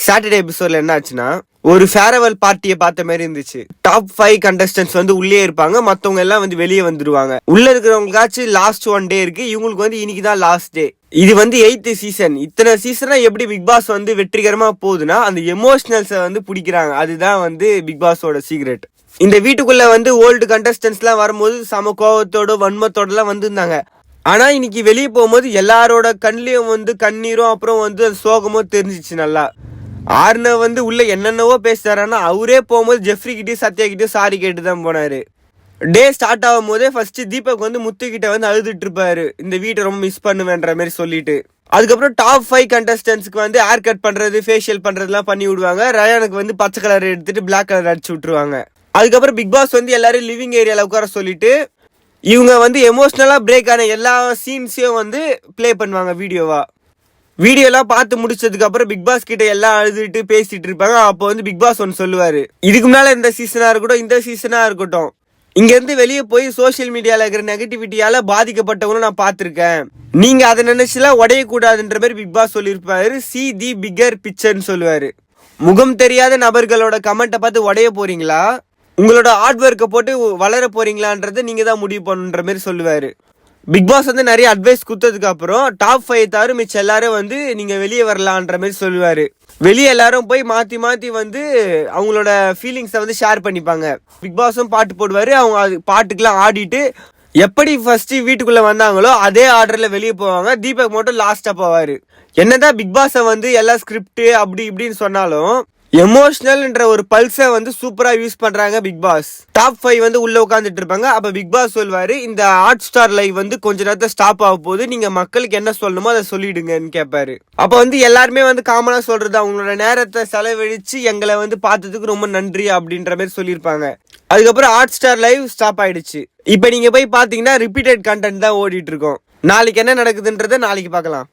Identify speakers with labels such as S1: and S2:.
S1: Saturday எபிசோட்ல என்ன ஆச்சுன்னா, ஒரு ஃபேர்வெல் பார்ட்டியை பார்த்த மாதிரி இருந்துச்சு. டாப் 5 கண்டஸ்டன்ட்ஸ் வந்து உள்ளே இருப்பாங்க, மத்தவங்க எல்லாம் வந்து வெளியே வந்துருவாங்க. உள்ள இருக்கிறவங்களுக்காச்சும் லாஸ்ட் 1 டே இருக்கு, இவங்களுக்கு வந்து இன்னைக்கு தான் லாஸ்ட் டே. இது வந்து 8th சீசன். இத்தனை சீசனா எப்படி பிக் பாஸ் வந்து வெற்றிகரமா போகுதுன்னா, அந்த எமோஷனல்ஸை வந்து பிடிக்கிறாங்க. அதுதான் வந்து பிக் பாஸோட சீக்ரெட். இந்த வீட்டுக்குள்ள வந்து ஓல்டு கண்டஸ்டன்ஸ் எல்லாம் வரும்போது சம கோவத்தோட வன்மத்தோட எல்லாம் வந்திருந்தாங்க. ஆனா இன்னைக்கு வெளியே போகும்போது எல்லாரோட கண்லயும் வந்து கண்ணீரும் அப்புறம் வந்து சோகமும் தெரிஞ்சிச்சு நல்லா. ஆர்ன வந்து உள்ள என்னென்னவோ பேசுறாருன்னா, அவரே போகும்போது ஜெஃப்ரி கிட்டயும் சத்யா கிட்டயும் சாரி கேட்டு தான் போனாரு. டே ஸ்டார்ட் ஆகும் போதே ஃபர்ஸ்ட் தீபக் வந்து முத்து கிட்ட வந்து அழுதுட்டு இருப்பாரு, இந்த வீட்டை ரொம்ப மிஸ் பண்ணுவேன்ற மாதிரி சொல்லிட்டு. அதுக்கப்புறம் டாப் 5 கண்டஸ்டன்ஸ்க்கு வந்து ஹேர் கட் பண்றது, ஃபேஷியல் பண்றதுலாம் பண்ணி விடுவாங்க. ரயானுக்கு வந்து பச்சை கலர் எடுத்துட்டு பிளாக் கலர் அடிச்சு விட்டுருவாங்க. அதுக்கப்புறம் பிக் பாஸ் வந்து எல்லாரும் லிவிங் ஏரியால உட்கார சொல்லிட்டு இவங்க வந்து எமோஷனலா பிரேக் ஆன எல்லா சீன்ஸையும் வந்து பிளே பண்ணுவாங்க வீடியோலாம் பார்த்து முடிச்சதுக்கு அப்புறம் பிக் பாஸ் கிட்ட எல்லாம் அழுதுட்டு பேசிட்டு இருப்பாங்க. அப்போ வந்து பிக் பாஸ் ஒன்று சொல்லுவாரு, இதுக்கு முன்னால இந்த சீசனா இருக்கட்டும், இந்த சீசனா இருக்கட்டும், இங்க இருந்து வெளியே போய் சோசியல் மீடியால இருக்கிற நெகட்டிவிட்டியால பாதிக்கப்பட்டவங்களும் நான் பார்த்திருக்கேன். நீங்க அதை நினைச்சுலாம் உடையக்கூடாதுன்ற மாதிரி பிக் பாஸ் சொல்லியிருப்பாரு. சி தி பிகர் பிக்சர்னு சொல்லுவாரு. முகம் தெரியாத நபர்களோட கமெண்ட்டை பார்த்து உடைய போறீங்களா, உங்களோட ஹார்ட் ஒர்க்கை போட்டு வளர போறீங்களான்றதை நீங்க தான் முடிவு பண்ணுன்ற மாதிரி சொல்லுவாரு. பிக் பாஸ் வந்து நிறைய அட்வைஸ் கொடுத்ததுக்கு அப்புறம் டாப் 5 தவிர மிச்சம் எல்லாரும் வந்து நீங்க வெளியே வரலான்ற மாதிரி சொல்லுவாரு. வெளியே எல்லாரும் போய் மாத்தி மாத்தி வந்து அவங்களோட ஃபீலிங்ஸை வந்து ஷேர் பண்ணிப்பாங்க. பிக் பாஸும் பாட்டு போடுவாரு. அவங்க அது பாட்டுக்கெல்லாம் ஆடிட்டு எப்படி ஃபர்ஸ்ட் வீட்டுக்குள்ள வந்தாங்களோ அதே ஆர்டர்ல வெளியே போவாங்க. தீபக் மட்டும் லாஸ்டா போவாரு. என்னதான் பிக் பாஸை வந்து எல்லா ஸ்கிரிப்ட் அப்படி இப்படின்னு சொன்னாலும் எமோஷனல்ன்ற ஒரு பல்ஸை வந்து சூப்பரா யூஸ் பண்றாங்க பிக் பாஸ். டாப் 5 வந்து உள்ள உட்காந்துட்டு இருப்பாங்க. அப்ப பிக் பாஸ் சொல்வாரு, இந்த ஹாட் ஸ்டார் லைவ் வந்து கொஞ்ச நேரத்தை ஸ்டாப் ஆக போகுது, நீங்க மக்களுக்கு என்ன சொல்லணுமோ அதை சொல்லிடுங்கன்னு கேட்பாரு. அப்ப வந்து எல்லாருமே வந்து காமனா சொல்றது, அவங்களோட நேரத்தை செலவழிச்சு எங்களை வந்து பார்த்ததுக்கு ரொம்ப நன்றி அப்படின்ற மாதிரி சொல்லியிருப்பாங்க. அதுக்கப்புறம் ஹாட் ஸ்டார் லைவ் ஸ்டாப் ஆயிடுச்சு. இப்ப நீங்க போய் பாத்தீங்கன்னா ரிப்பீட்டட் கண்டென்ட் தான் ஓடிட்டு இருக்கோம். நாளைக்கு என்ன நடக்குதுன்றதை நாளைக்கு பார்க்கலாம்.